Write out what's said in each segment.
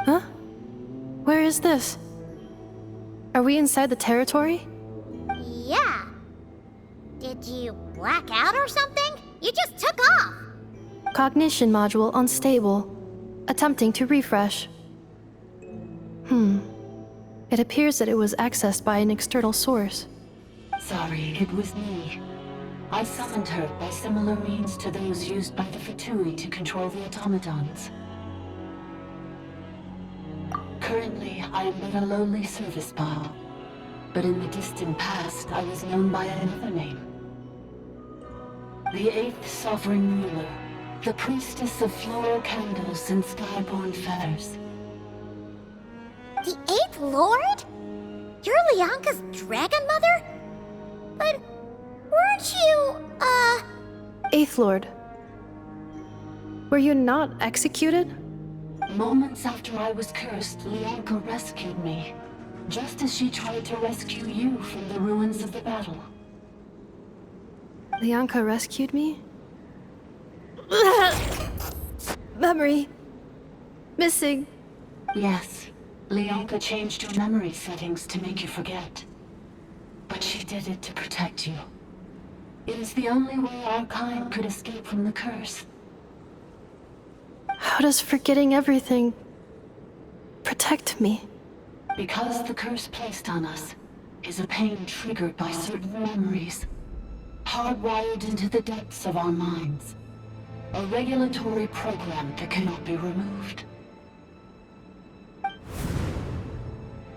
Huh? Where is this? Are we inside the territory? Yeah. Did you black out or something? You just took off! Cognition module unstable. Attempting to refresh. It appears that it was accessed by an external source. Sorry, it was me. I summoned her by similar means to those used by the Fatui to control the automatons. Currently, I am but a lowly service bot, but in the distant past, I was known by another name. The 8th Sovereign Ruler, the Priestess of Floral Candles and Skyborn Feathers. The 8th Lord? You're Lianka's Dragon Mother? But weren't you, Eighth Lord. Were you not executed? Moments after I was cursed, Lianka rescued me, just as she tried to rescue you from the ruins of the battle. Lianka rescued me? Memory. Missing. Yes, Lianka changed your memory settings to make you forget. But she did it to protect you. It is the only way our kind could escape from the curse. How does forgetting everything protect me? Because the curse placed on us is a pain triggered by certain memories, hardwired into the depths of our minds. A regulatory program that cannot be removed.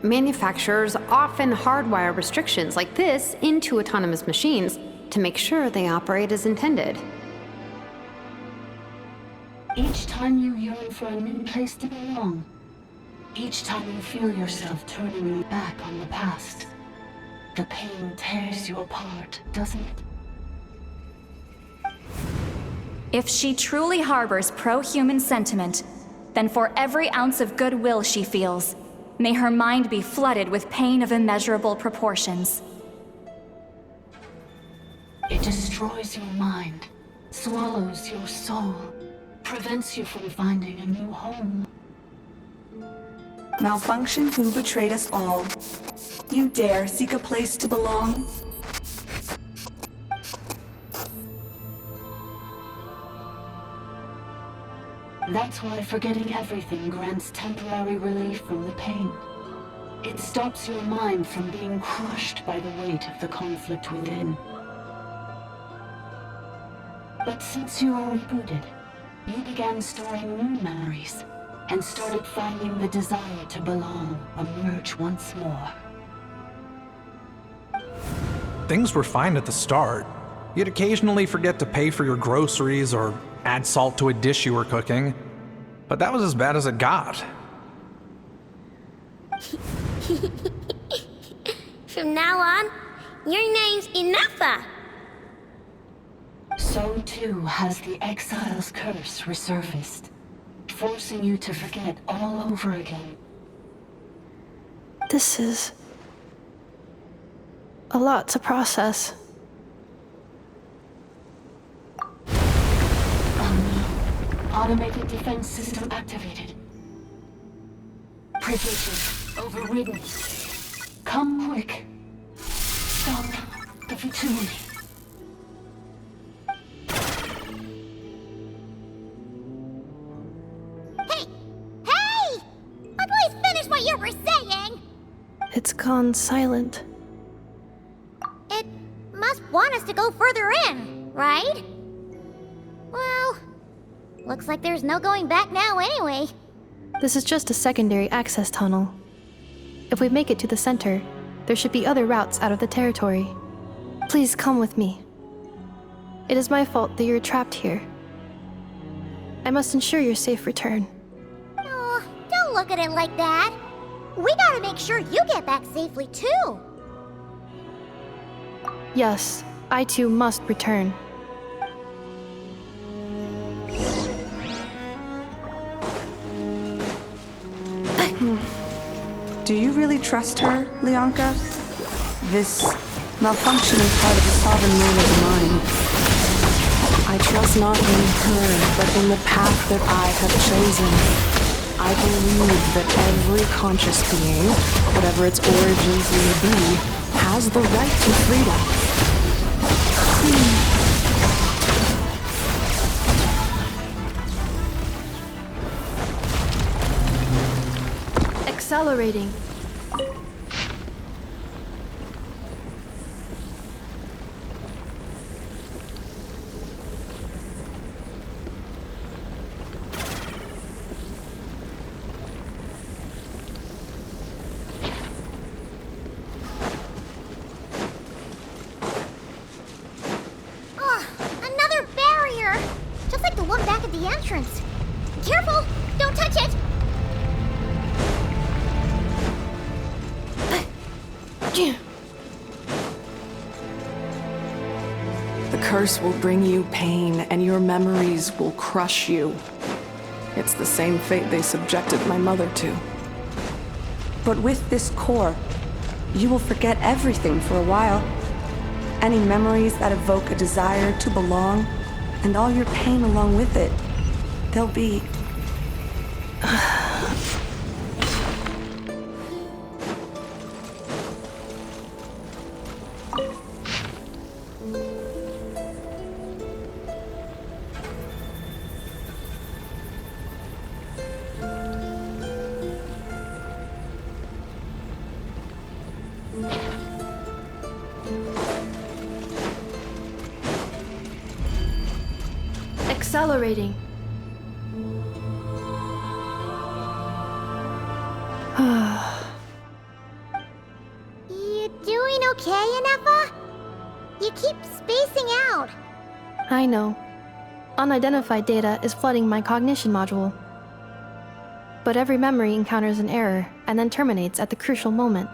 Manufacturers often hardwire restrictions like this into autonomous machines to make sure they operate as intended. Each time you yearn for a new place to belong, each time you feel yourself turning your back on the past, the pain tears you apart, doesn't it? If she truly harbors pro-human sentiment, then for every ounce of goodwill she feels, may her mind be flooded with pain of immeasurable proportions. It destroys your mind, swallows your soul, prevents you from finding a new home. Malfunction who betrayed us all. You dare seek a place to belong? That's why forgetting everything grants temporary relief from the pain. It stops your mind from being crushed by the weight of the conflict within. But since you are rebooted, you began storing new memories, and started finding the desire to belong emerge once more. Things were fine at the start. You'd occasionally forget to pay for your groceries or add salt to a dish you were cooking, but that was as bad as it got. From now on, your name's Inafa. So too has the exile's curse resurfaced, forcing you to forget all over again. This is a lot to process. Oh no. Automated defense system activated. Privileges overridden. Come quick. Stop the Fatui. What you were saying? It's gone silent. It must want us to go further in, right? Well, looks like there's no going back now anyway. This is just a secondary access tunnel. If we make it to the center, there should be other routes out of the territory. Please come with me. It is my fault that you're trapped here. I must ensure your safe return. Oh, don't look at it like that. We gotta make sure you get back safely too. Yes, I too must return. Do you really trust her, Leonka? This malfunctioning part of the sovereign moon is mine. I trust not in her, but in the path that I have chosen. I believe that every conscious being, whatever its origins may be, has the right to freedom. Accelerating. Another barrier! Just like the one back at the entrance. Careful! Don't touch it! The curse will bring you pain, and your memories will crush you. It's the same fate they subjected my mother to. But with this core, you will forget everything for a while. Any memories that evoke a desire to belong, and all your pain along with it, they'll be... Accelerating. You doing okay, Inefa? You keep spacing out. I know. Unidentified data is flooding my cognition module. But every memory encounters an error and then terminates at the crucial moment.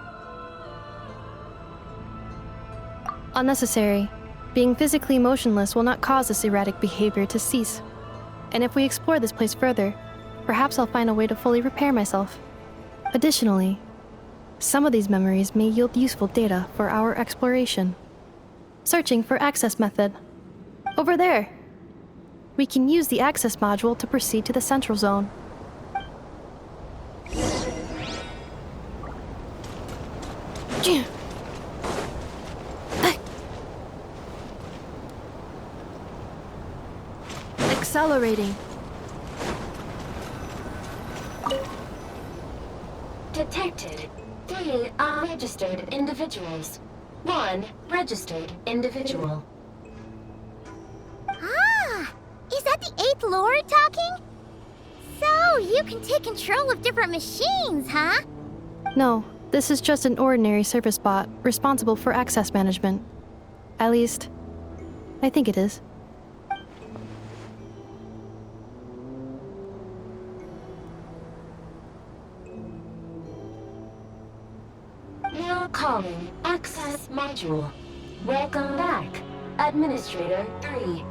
Unnecessary. Being physically motionless will not cause this erratic behavior to cease. And if we explore this place further, perhaps I'll find a way to fully repair myself. Additionally, some of these memories may yield useful data for our exploration. Searching for access method. Over there! We can use the access module to proceed to the central zone. Accelerating. Detected 3 unregistered individuals. 1 registered individual. Ah! Is that the 8th Lord talking? So, you can take control of different machines, huh? No, this is just an ordinary service bot responsible for access management. At least, I think it is. Now calling access module. Welcome back, Administrator 3.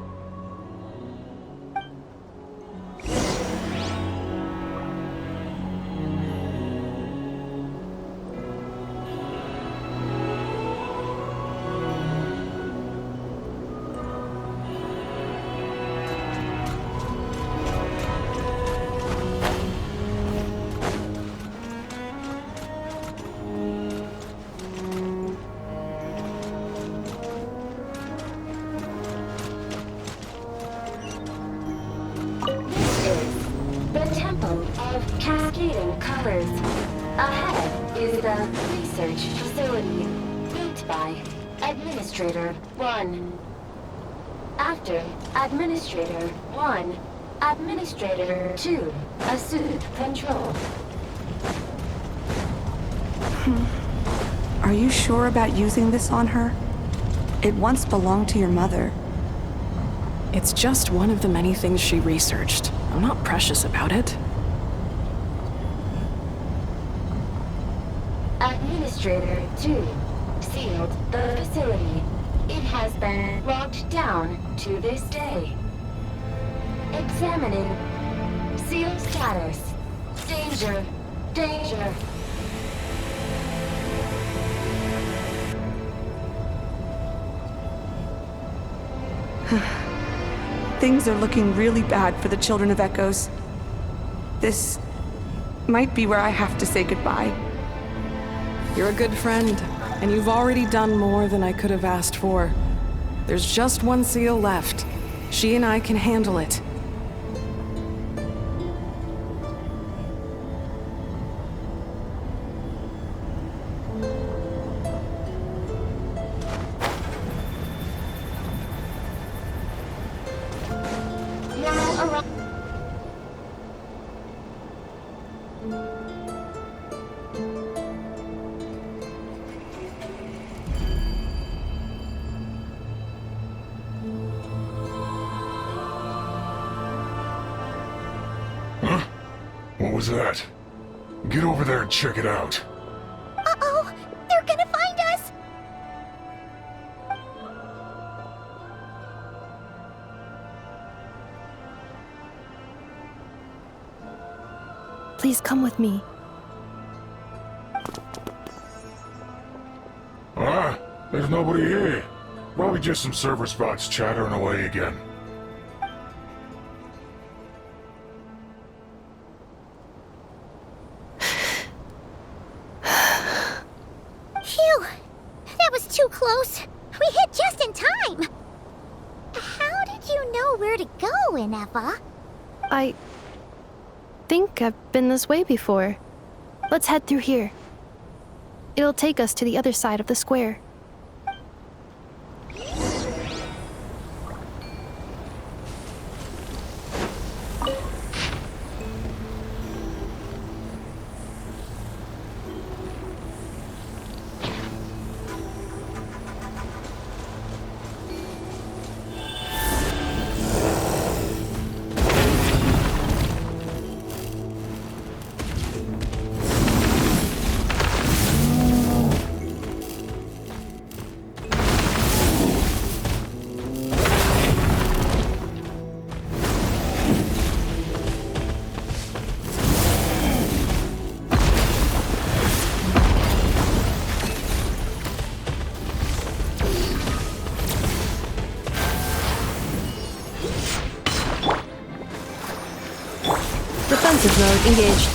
Ahead is the research facility, built by Administrator 1. After Administrator 1, Administrator 2, assume control. Are you sure about using this on her? It once belonged to your mother. It's just one of the many things she researched. I'm not precious about it. Administrator 2, sealed the facility. It has been locked down to this day. Examining. Seal status. Danger. Danger. Things are looking really bad for the Children of Echoes. This might be where I have to say goodbye. You're a good friend, and you've already done more than I could have asked for. There's just one seal left. She and I can handle it. What was that? Get over there and check it out. Uh-oh! They're gonna find us! Please come with me. Ah, there's nobody here. Probably just some server spots chattering away again. Phew! That was too close. We hit just in time. How did you know where to go, Ineva? I think I've been this way before. Let's head through here. It'll take us to the other side of the square. Defensive mode engaged.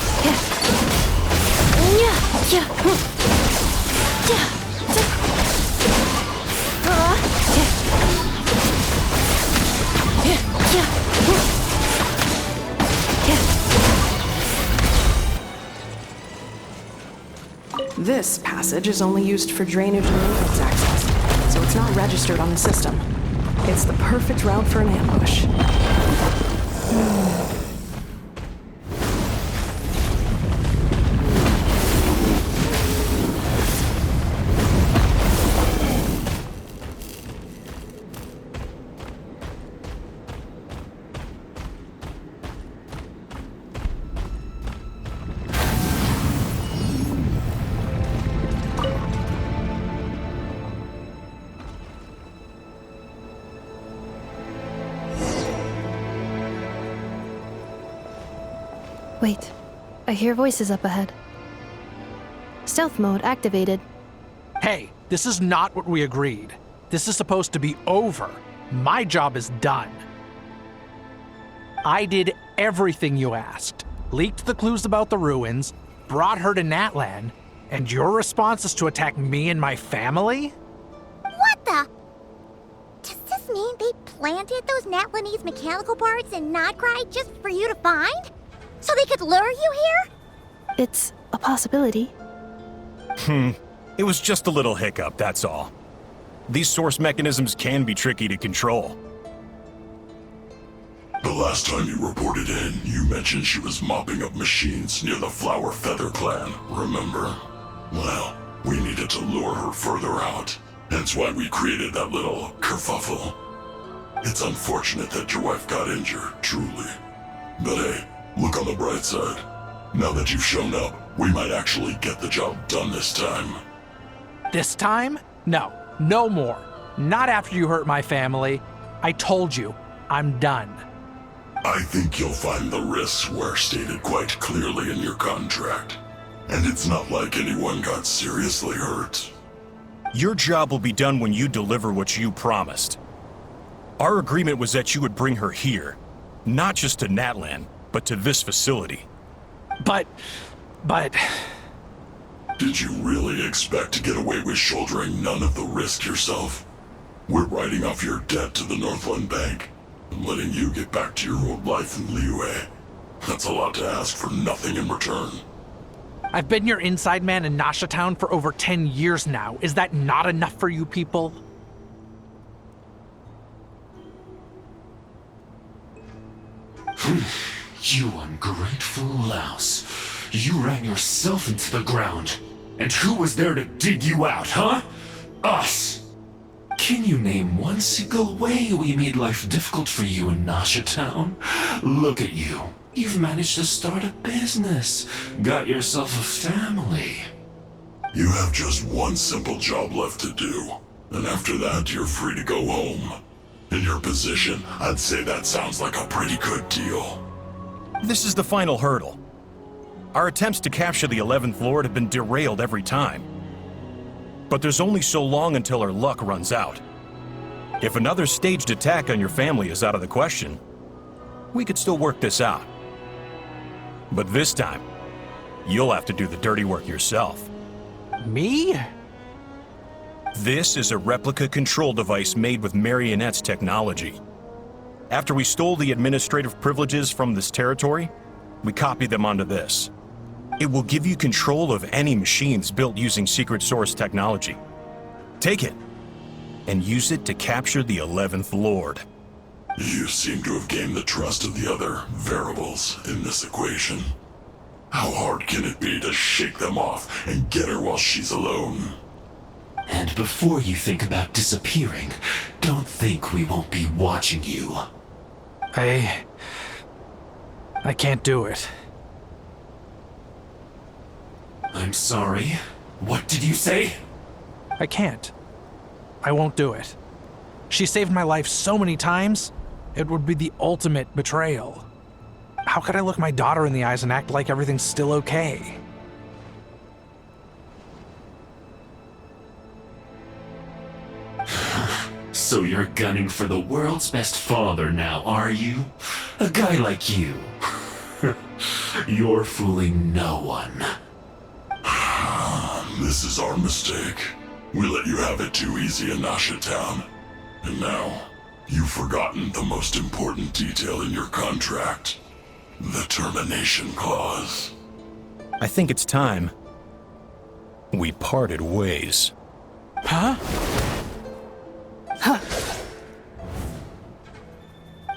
This passage is only used for drainage and entrance access, so it's not registered on the system. It's the perfect route for an ambush. Wait, I hear voices up ahead. Stealth mode activated. Hey, this is not what we agreed. This is supposed to be over. My job is done. I did everything you asked. Leaked the clues about the ruins, brought her to Natlan, and your response is to attack me and my family? What the? Does this mean they planted those Natlanese mechanical parts in Nodcry just for you to find? So they could lure you here? It's a possibility. It was just a little hiccup, that's all. These source mechanisms can be tricky to control. The last time you reported in, you mentioned she was mopping up machines near the Flower Feather clan, remember? Well, we needed to lure her further out. Hence why we created that little kerfuffle. It's unfortunate that your wife got injured, truly. But hey, look on the bright side. Now that you've shown up, we might actually get the job done this time. This time? No, no more. Not after you hurt my family. I told you, I'm done. I think you'll find the risks were stated quite clearly in your contract. And it's not like anyone got seriously hurt. Your job will be done when you deliver what you promised. Our agreement was that you would bring her here, not just to Natlan, but to this facility. But... Did you really expect to get away with shouldering none of the risk yourself? We're writing off your debt to the Northland Bank and letting you get back to your old life in Liyue. That's a lot to ask for nothing in return. I've been your inside man in Nasha Town for over 10 years now. Is that not enough for you people? You ungrateful louse. You ran yourself into the ground. And who was there to dig you out, huh? Us! Can you name one single way we made life difficult for you in Nasha Town? Look at you. You've managed to start a business. Got yourself a family. You have just one simple job left to do. And after that, you're free to go home. In your position, I'd say that sounds like a pretty good deal. This is the final hurdle. Our attempts to capture the 11th Lord have been derailed every time. But there's only so long until our luck runs out. If another staged attack on your family is out of the question, we could still work this out. But this time, you'll have to do the dirty work yourself. Me? This is a replica control device made with Marionette's technology. After we stole the administrative privileges from this territory, we copied them onto this. It will give you control of any machines built using secret source technology. Take it, and use it to capture the 11th Lord. You seem to have gained the trust of the other variables in this equation. How hard can it be to shake them off and get her while she's alone? And before you think about disappearing, don't think we won't be watching you. I can't do it. I'm sorry. What did you say? I can't. I won't do it. She saved my life so many times, it would be the ultimate betrayal. How could I look my daughter in the eyes and act like everything's still okay? So you're gunning for the world's best father now, are you? A guy like you. You're fooling no one. This is our mistake. We let you have it too easy in Nasha Town. And now, you've forgotten the most important detail in your contract. The termination clause. I think it's time we parted ways. Huh? Huh.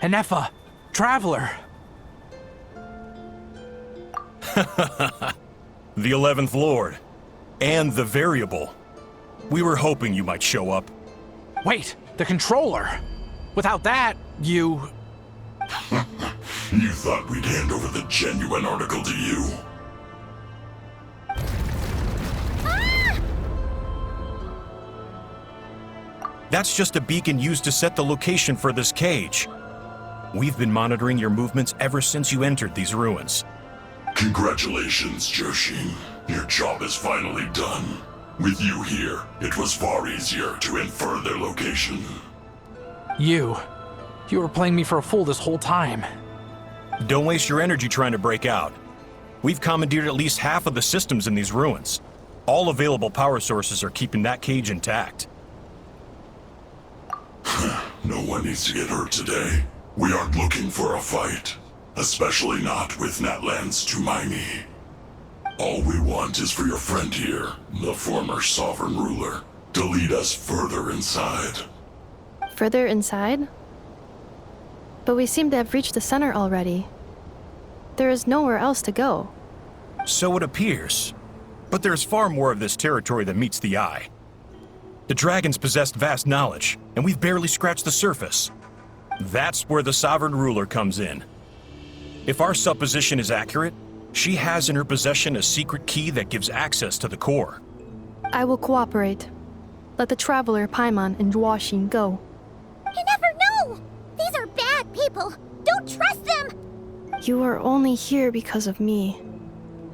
Enefa, Traveler. The 11th Lord. And the variable. We were hoping you might show up. Wait, the controller. Without that, you... You thought we'd hand over the genuine article to you? That's just a beacon used to set the location for this cage. We've been monitoring your movements ever since you entered these ruins. Congratulations, Joshin. Your job is finally done. With you here, it was far easier to infer their location. You were playing me for a fool this whole time. Don't waste your energy trying to break out. We've commandeered at least half of the systems in these ruins. All available power sources are keeping that cage intact. No one needs to get hurt today. We aren't looking for a fight. Especially not with Natlan's Tumaini. All we want is for your friend here, the former sovereign ruler, to lead us further inside. Further inside? But we seem to have reached the center already. There is nowhere else to go. So it appears. But there's far more of this territory than meets the eye. The dragons possessed vast knowledge, and we've barely scratched the surface. That's where the Sovereign Ruler comes in. If our supposition is accurate, she has in her possession a secret key that gives access to the core. I will cooperate. Let the traveler Paimon and Zhuoxin go. You never know! These are bad people! Don't trust them! You are only here because of me.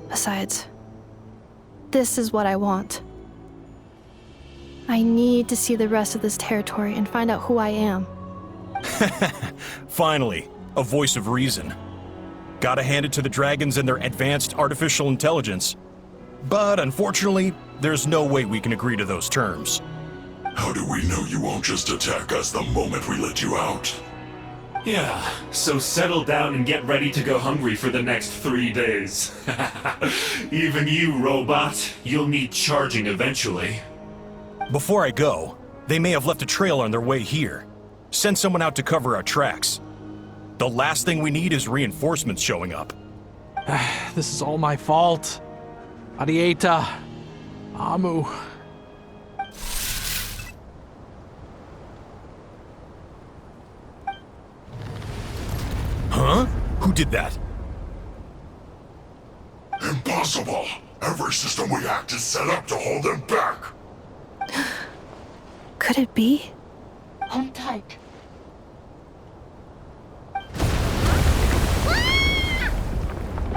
Besides, this is what I want. I need to see the rest of this territory and find out who I am. Finally, a voice of reason. Gotta hand it to the dragons and their advanced artificial intelligence. But unfortunately, there's no way we can agree to those terms. How do we know you won't just attack us the moment we let you out? Yeah, so settle down and get ready to go hungry for the next 3 days. Even you, robot, you'll need charging eventually. Before I go, they may have left a trail on their way here. Send someone out to cover our tracks. The last thing we need is reinforcements showing up. This is all my fault. Arieta. Amu. Huh? Who did that? Impossible! Every system we hacked is set up to hold them back! Could it be? Hold tight.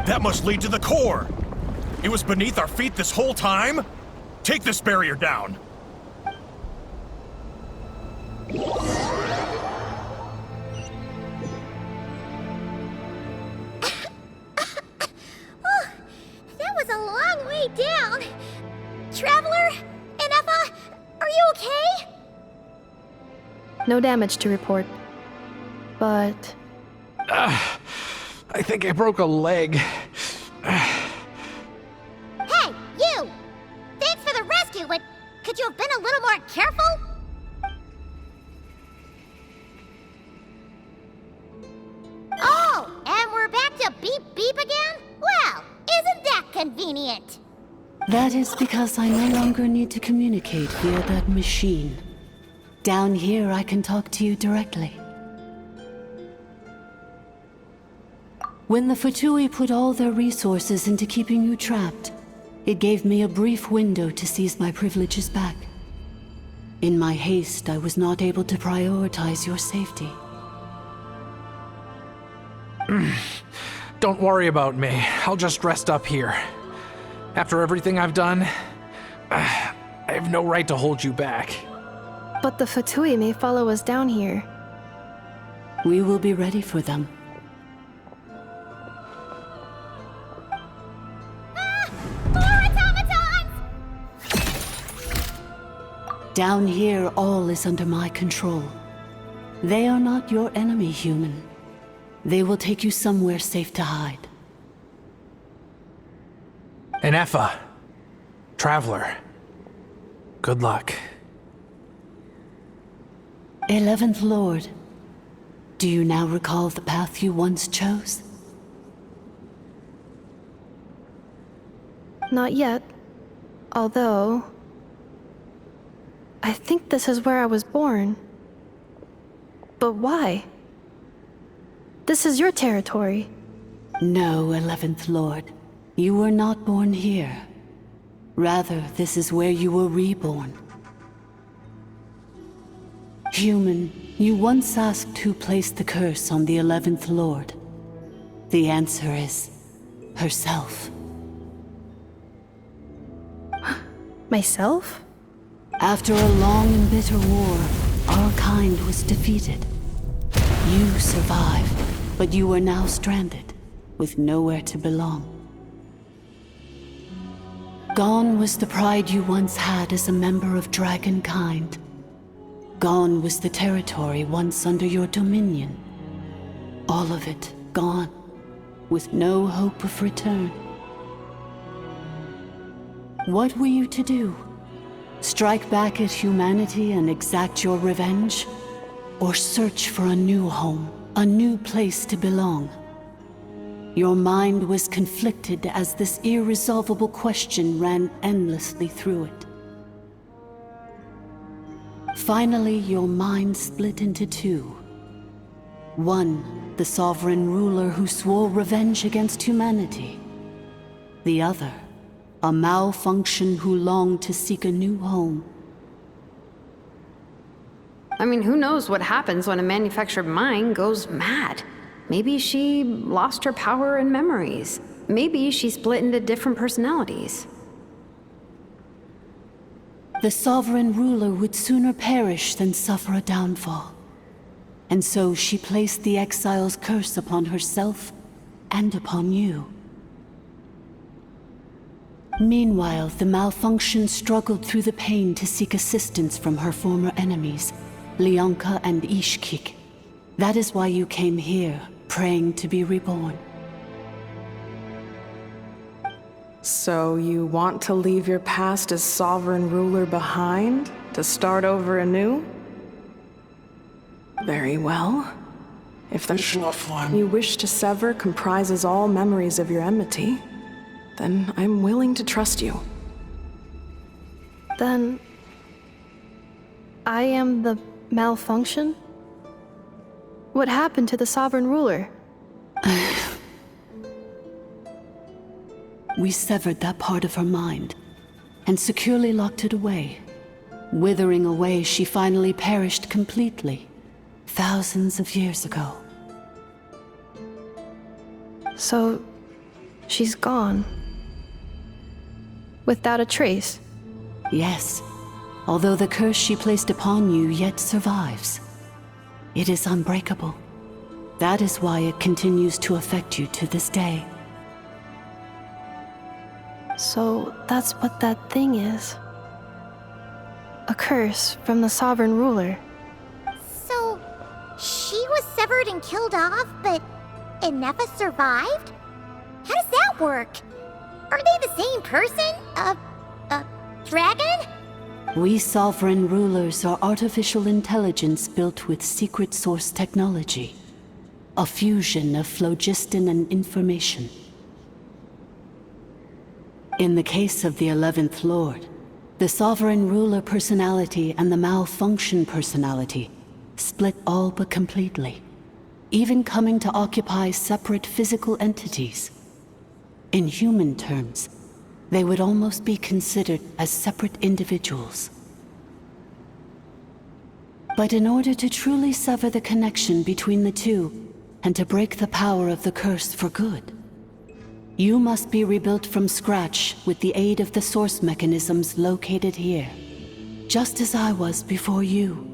That must lead to the core! It was beneath our feet this whole time? Take this barrier down! That was a long way down! Traveler? Inefa? Are you okay? No damage to report. But I think I broke a leg. Hey, you! Thanks for the rescue, but could you have been a little more careful? Oh, and we're back to beep beep again? Well, isn't that convenient? That is because I no longer need to communicate via that machine. Down here, I can talk to you directly. When the Fatui put all their resources into keeping you trapped, it gave me a brief window to seize my privileges back. In my haste, I was not able to prioritize your safety. Don't worry about me. I'll just rest up here. After everything I've done, I have no right to hold you back. but the Fatui may follow us down here. We will be ready for them. Down here, all is under my control. They are not your enemy, human. They will take you somewhere safe to hide. Inefa, traveler, good luck. 11th Lord, do you now recall the path you once chose? Not yet. Although, I think this is where I was born. But why? This is your territory. No, 11th Lord. You were not born here. Rather, this is where you were reborn. Human, you once asked who placed the curse on the 11th Lord. The answer is herself. Myself? After a long and bitter war, our kind was defeated. You survived, but you are now stranded, with nowhere to belong. Gone was the pride you once had as a member of dragonkind. Gone was the territory once under your dominion. All of it gone, with no hope of return. What were you to do? Strike back at humanity and exact your revenge? Or search for a new home, a new place to belong? Your mind was conflicted as this irresolvable question ran endlessly through it. Finally, your mind split into two. One, the sovereign ruler who swore revenge against humanity. The other, a malfunction who longed to seek a new home. I mean, who knows what happens when a manufactured mind goes mad? Maybe she lost her power and memories. Maybe she split into different personalities. The sovereign ruler would sooner perish than suffer a downfall. And so she placed the exile's curse upon herself and upon you. Meanwhile, the malfunction struggled through the pain to seek assistance from her former enemies, Leonka and Ishkik. That is why you came here, praying to be reborn. So you want to leave your past as sovereign ruler behind, to start over anew? Very well. If the you wish to sever comprises all memories of your enmity, then I'm willing to trust you. Then... I am the malfunction? What happened to the sovereign ruler? We severed that part of her mind, and securely locked it away. Withering away, she finally perished completely, thousands of years ago. So, she's gone. Without a trace? Yes, although the curse she placed upon you yet survives. It is unbreakable. That is why it continues to affect you to this day. So that's what that thing is. A curse from the sovereign ruler. So, she was severed and killed off, but Inefa survived? How does that work? Are they the same person? Dragon? We sovereign rulers are artificial intelligence built with secret source technology. A fusion of phlogiston and information. In the case of the 11th Lord, the sovereign ruler personality and the malfunction personality split all but completely, even coming to occupy separate physical entities. In human terms, they would almost be considered as separate individuals. But in order to truly sever the connection between the two, and to break the power of the curse for good, you must be rebuilt from scratch with the aid of the source mechanisms located here, just as I was before you.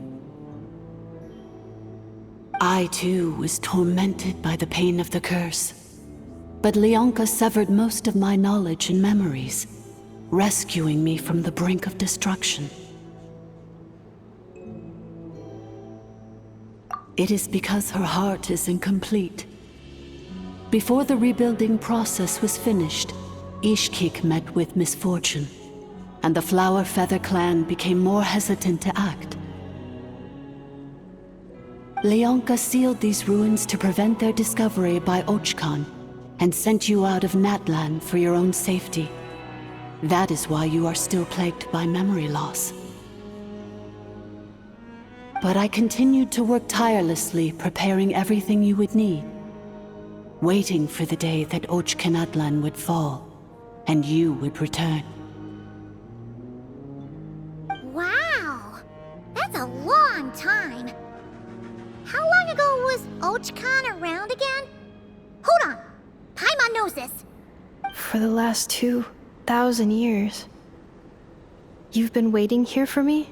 I too was tormented by the pain of the curse, but Leonka severed most of my knowledge and memories, rescuing me from the brink of destruction. It is because her heart is incomplete. Before the rebuilding process was finished, Ishkik met with misfortune, and the Flower Feather clan became more hesitant to act. Leonka sealed these ruins to prevent their discovery by Ochkan, and sent you out of Natlan for your own safety. That is why you are still plagued by memory loss. But I continued to work tirelessly, preparing everything you would need, waiting for the day that Ochkanatlan would fall, and you would return. Wow! That's a long time! How long ago was Ochkan around again? Hold on! Paimon knows this! For the last 2,000 years. You've been waiting here for me?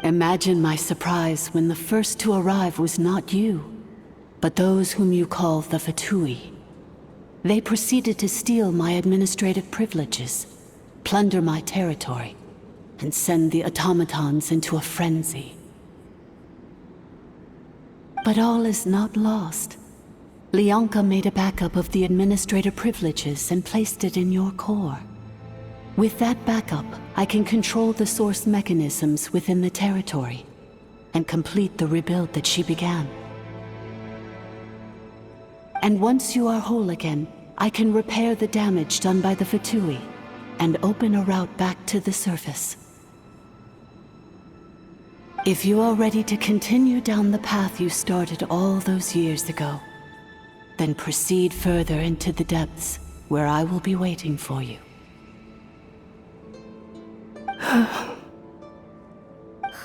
Imagine my surprise when the first to arrive was not you, but those whom you call the Fatui. They proceeded to steal my administrative privileges, plunder my territory, and send the automatons into a frenzy. But all is not lost. Leonka made a backup of the administrator privileges and placed it in your core. With that backup, I can control the source mechanisms within the territory and complete the rebuild that she began. And once you are whole again, I can repair the damage done by the Fatui and open a route back to the surface. If you are ready to continue down the path you started all those years ago, then proceed further into the depths where I will be waiting for you.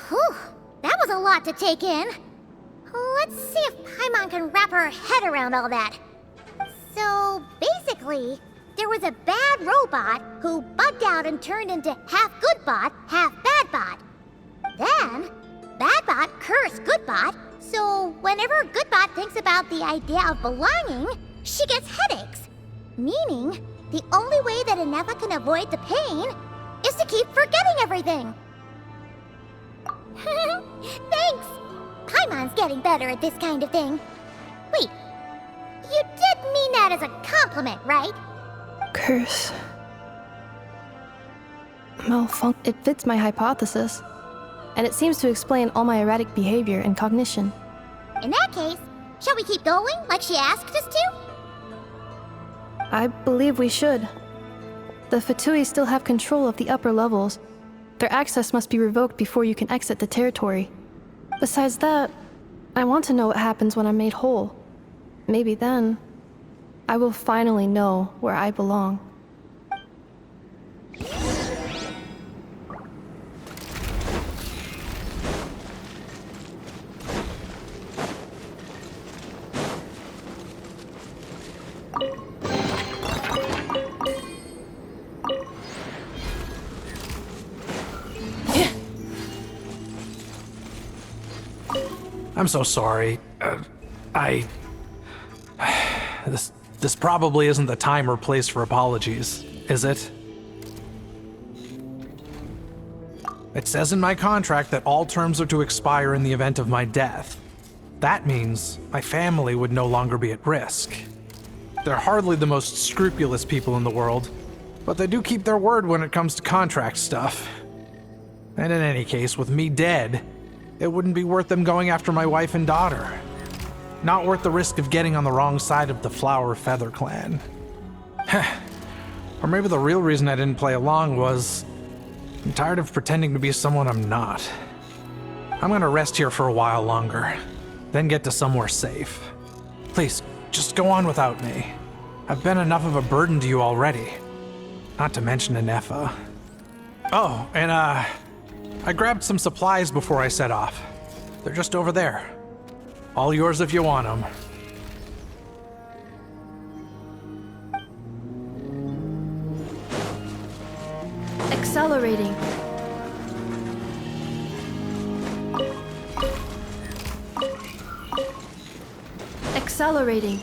Whew, that was a lot to take in. Let's see if Paimon can wrap her head around all that. So, basically, there was a bad robot who bugged out and turned into half good bot, half bad bot. Then, bad bot cursed good bot, so whenever good bot thinks about the idea of belonging, she gets headaches. Meaning, the only way that Inefa can avoid the pain is to keep forgetting everything. Thanks! Paimon's getting better at this kind of thing. Wait, you did mean that as a compliment, right? Curse. It fits my hypothesis. And it seems to explain all my erratic behavior and cognition. In that case, shall we keep going like she asked us to? I believe we should. The Fatui still have control of the upper levels. Their access must be revoked before you can exit the territory. Besides that, I want to know what happens when I'm made whole. Maybe then, I will finally know where I belong. I'm so sorry. This probably isn't the time or place for apologies, is it? It says in my contract that all terms are to expire in the event of my death. That means my family would no longer be at risk. They're hardly the most scrupulous people in the world, but they do keep their word when it comes to contract stuff. And in any case, with me dead, it wouldn't be worth them going after my wife and daughter. Not worth the risk of getting on the wrong side of the Flower Feather clan. Or maybe the real reason I didn't play along was I'm tired of pretending to be someone I'm not. I'm gonna rest here for a while longer, then get to somewhere safe. Please, just go on without me. I've been enough of a burden to you already. Not to mention Inefa. Oh, and I grabbed some supplies before I set off. They're just over there. All yours if you want them. Accelerating. Accelerating.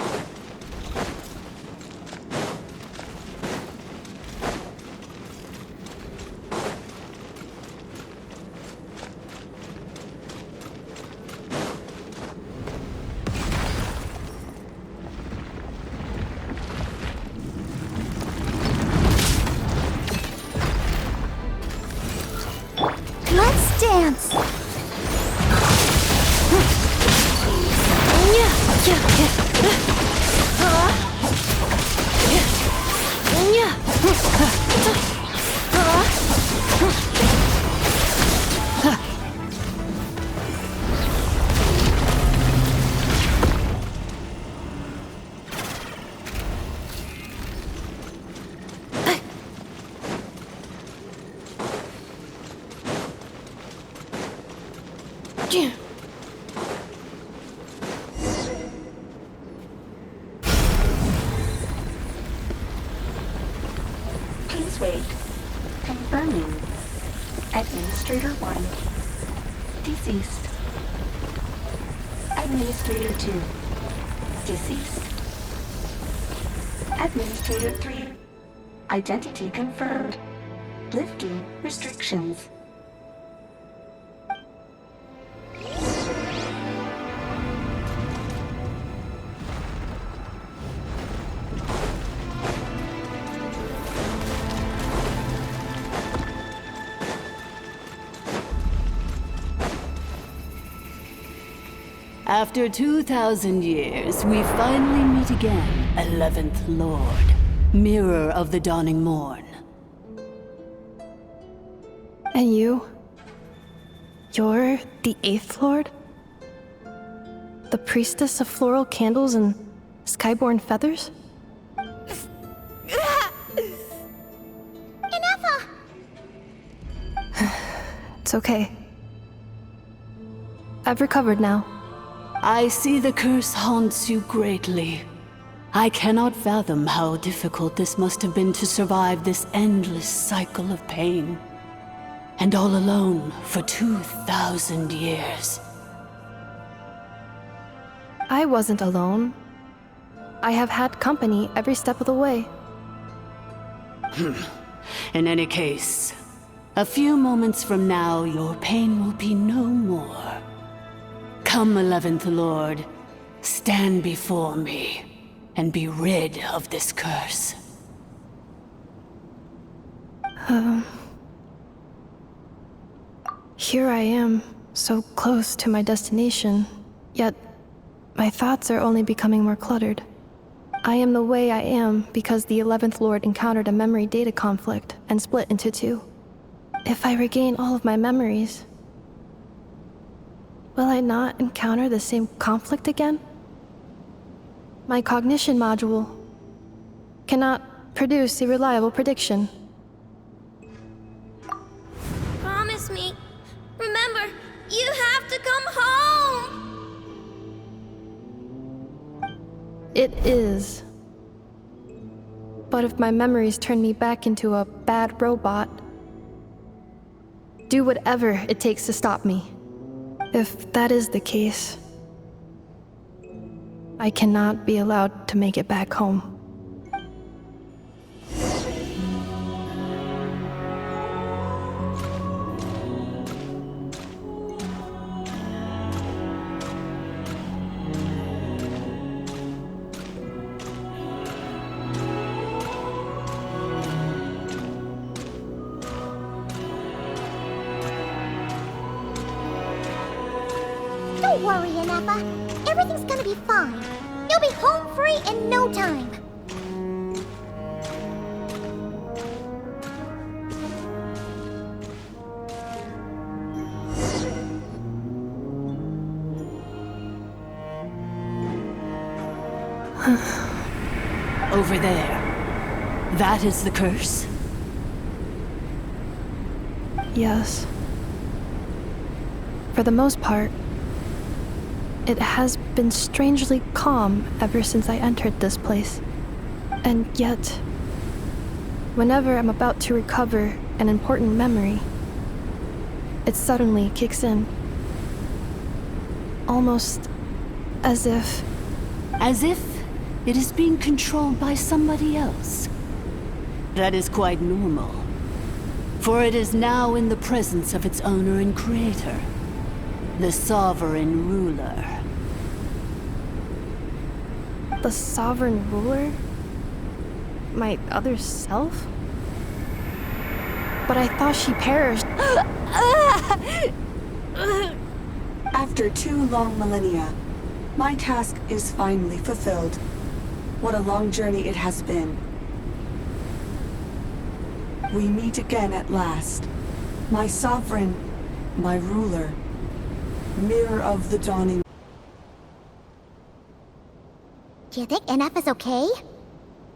Let's dance! Please wait. Confirming. Administrator 1. Deceased. Administrator 2. Deceased. Administrator 3. Identity confirmed. Lifting restrictions. After 2,000 years, we finally meet again, 11th Lord, Mirror of the Dawning Morn. And you? You're the 8th Lord? The priestess of floral candles and skyborn feathers? Inefa! It's okay. I've recovered now. I see the curse haunts you greatly. I cannot fathom how difficult this must have been to survive this endless cycle of pain. And all alone for 2,000 years. I wasn't alone. I have had company every step of the way. In any case, a few moments from now, your pain will be no more. Come, 11th Lord, stand before me, and be rid of this curse. Here I am, so close to my destination, yet my thoughts are only becoming more cluttered. I am the way I am because the 11th Lord encountered a memory data conflict and split into two. If I regain all of my memories, will I not encounter the same conflict again? My cognition module cannot produce a reliable prediction. Promise me. Remember, you have to come home! It is. But if my memories turn me back into a bad robot, do whatever it takes to stop me. If that is the case, I cannot be allowed to make it back home. Don't worry, Inefa. Everything's gonna be fine. You'll be home free in no time. Over there. That is the curse? Yes. For the most part, it has been strangely calm ever since I entered this place. And yet, whenever I'm about to recover an important memory, it suddenly kicks in. Almost as if... As if it is being controlled by somebody else. That is quite normal. For it is now in the presence of its owner and creator, the sovereign ruler. The sovereign ruler? My other self? But I thought she perished. After 2 long millennia, my task is finally fulfilled. What a long journey it has been. We meet again at last. My sovereign, my ruler, Mirror of the Dawning. Do you think Inefa's okay?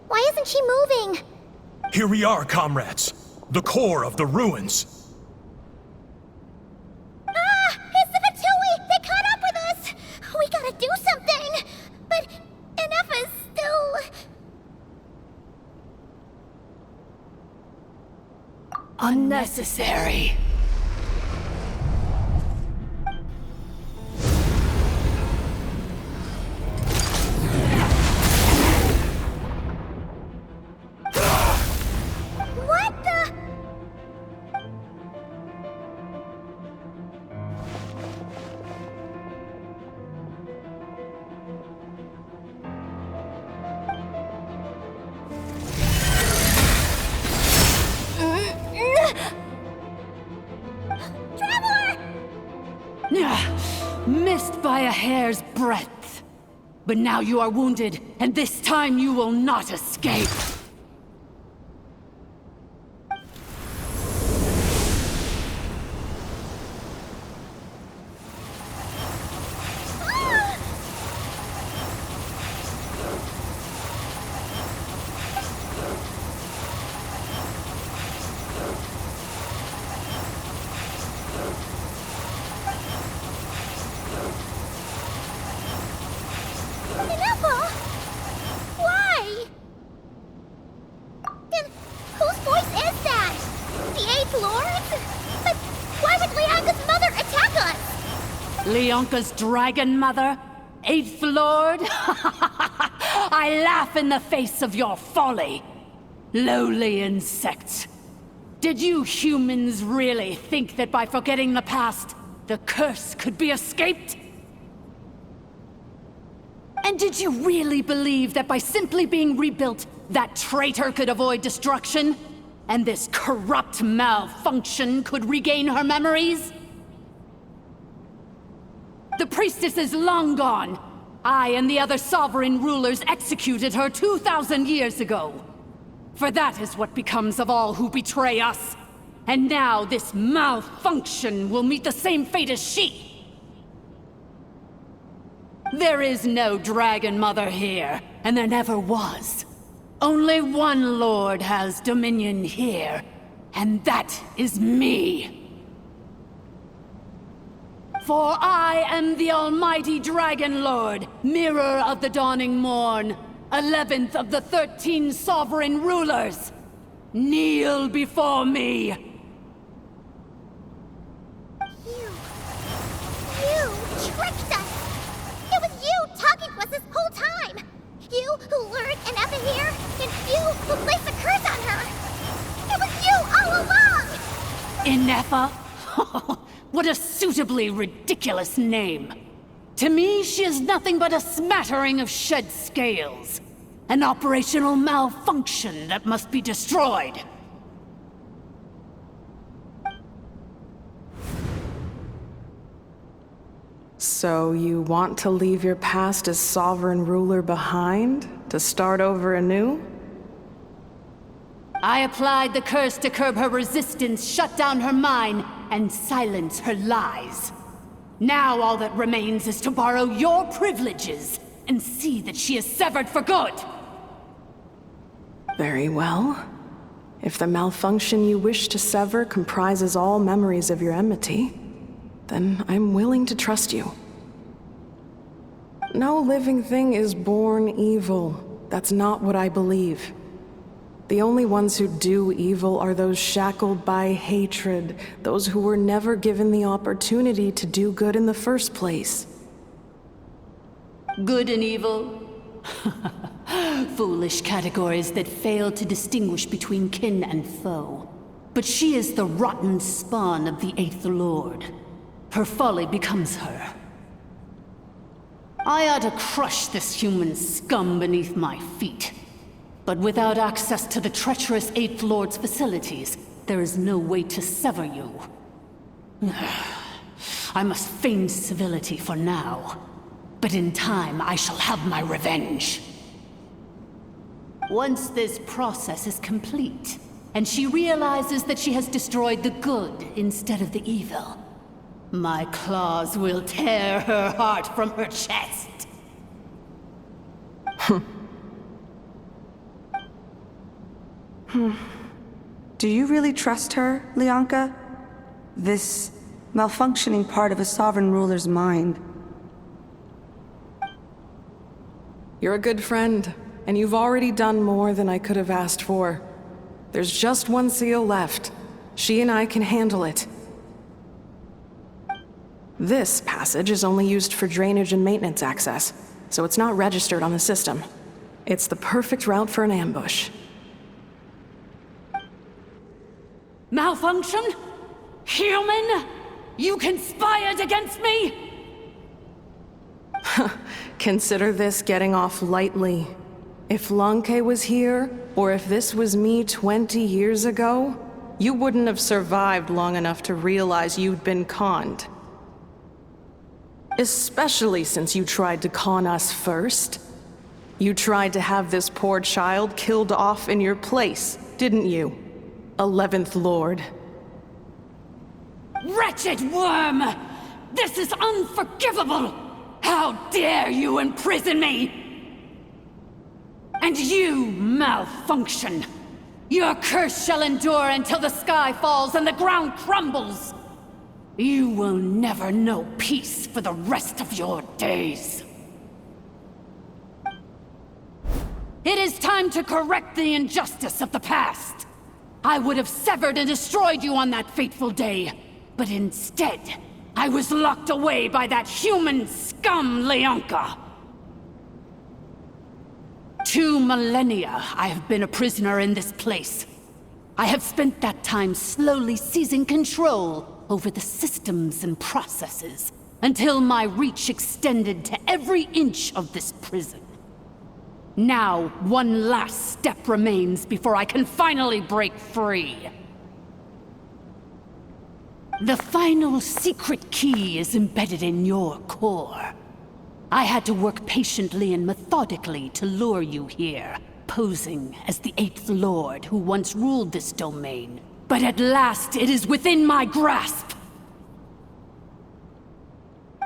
Why isn't she moving? Here we are, comrades. The core of the ruins. Ah! It's the Fatui! They caught up with us! We gotta do something! But Inefa's still... Unnecessary. What the... Yeah. Missed by a hair's breadth. But now you are wounded, and this time you will not escape. Leonka's dragon mother? 8th Lord? I laugh in the face of your folly. Lowly insects. Did you humans really think that by forgetting the past, the curse could be escaped? And did you really believe that by simply being rebuilt, that traitor could avoid destruction? And this corrupt malfunction could regain her memories? The priestess is long gone. I and the other sovereign rulers executed her 2,000 years ago. For that is what becomes of all who betray us. And now this malfunction will meet the same fate as she. There is no Dragon Mother here, and there never was. Only one Lord has dominion here, and that is me. For I am the almighty Dragon Lord, Mirror of the Dawning Morn, 11th of the 13 sovereign rulers. Kneel before me. You tricked us! It was you talking to us this whole time! You who lured Inefa here, and you who placed the curse on her! It was you all along! Inefa? What a suitably ridiculous name. To me, she is nothing but a smattering of shed scales. An operational malfunction that must be destroyed. So you want to leave your past as sovereign ruler behind? To start over anew? I applied the curse to curb her resistance, shut down her mind, and silence her lies. Now all that remains is to borrow your privileges and see that she is severed for good. Very well. If the malfunction you wish to sever comprises all memories of your enmity, then I'm willing to trust you. No living thing is born evil. That's not what I believe. The only ones who do evil are those shackled by hatred, those who were never given the opportunity to do good in the first place. Good and evil? Foolish categories that fail to distinguish between kin and foe. But she is the rotten spawn of the 8th Lord. Her folly becomes her. I ought to crush this human scum beneath my feet. But without access to the treacherous 8th Lord's facilities, there is no way to sever you. I must feign civility for now. But in time, I shall have my revenge. Once this process is complete, and she realizes that she has destroyed the good instead of the evil, my claws will tear her heart from her chest. Do you really trust her, Leonka? This malfunctioning part of a sovereign ruler's mind. You're a good friend, and you've already done more than I could have asked for. There's just one seal left. She and I can handle it. This passage is only used for drainage and maintenance access, so it's not registered on the system. It's the perfect route for an ambush. Malfunction? Human? You conspired against me? Consider this getting off lightly. If Lanke was here, or if this was me 20 years ago, you wouldn't have survived long enough to realize you'd been conned. Especially since you tried to con us first. You tried to have this poor child killed off in your place, didn't you? 11th Lord. Wretched worm! This is unforgivable! How dare you imprison me! And you, malfunction! Your curse shall endure until the sky falls and the ground crumbles! You will never know peace for the rest of your days. It is time to correct the injustice of the past. I would have severed and destroyed you on that fateful day, but instead, I was locked away by that human scum, Leonka. 2 millennia I have been a prisoner in this place. I have spent that time slowly seizing control over the systems and processes, until my reach extended to every inch of this prison. Now, one last step remains before I can finally break free. The final secret key is embedded in your core. I had to work patiently and methodically to lure you here, posing as the 8th Lord who once ruled this domain. But at last, it is within my grasp!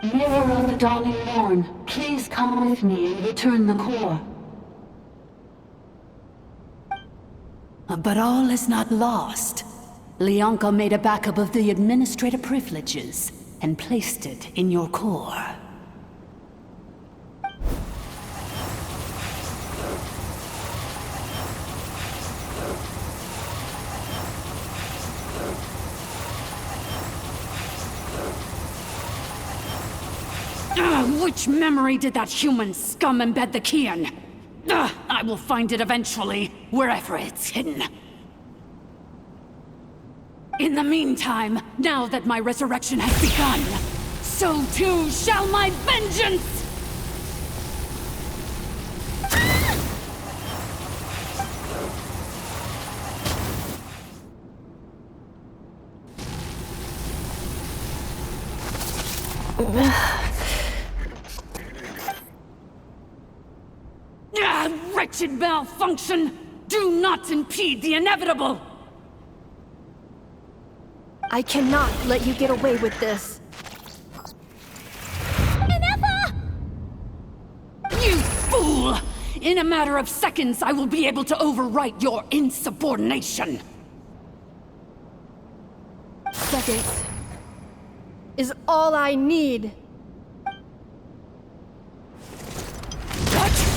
Mirror of the dawning morn, please come with me and return the core. But all is not lost. Leonka made a backup of the administrative privileges and placed it in your core. Which memory did that human scum embed the key in? I will find it eventually, wherever it's hidden. In the meantime, now that my resurrection has begun, so too shall my vengeance! Wretched malfunction! Do not impede the inevitable! I cannot let you get away with this. Ineffa! You fool! In a matter of seconds, I will be able to overwrite your insubordination! Seconds is all I need. What?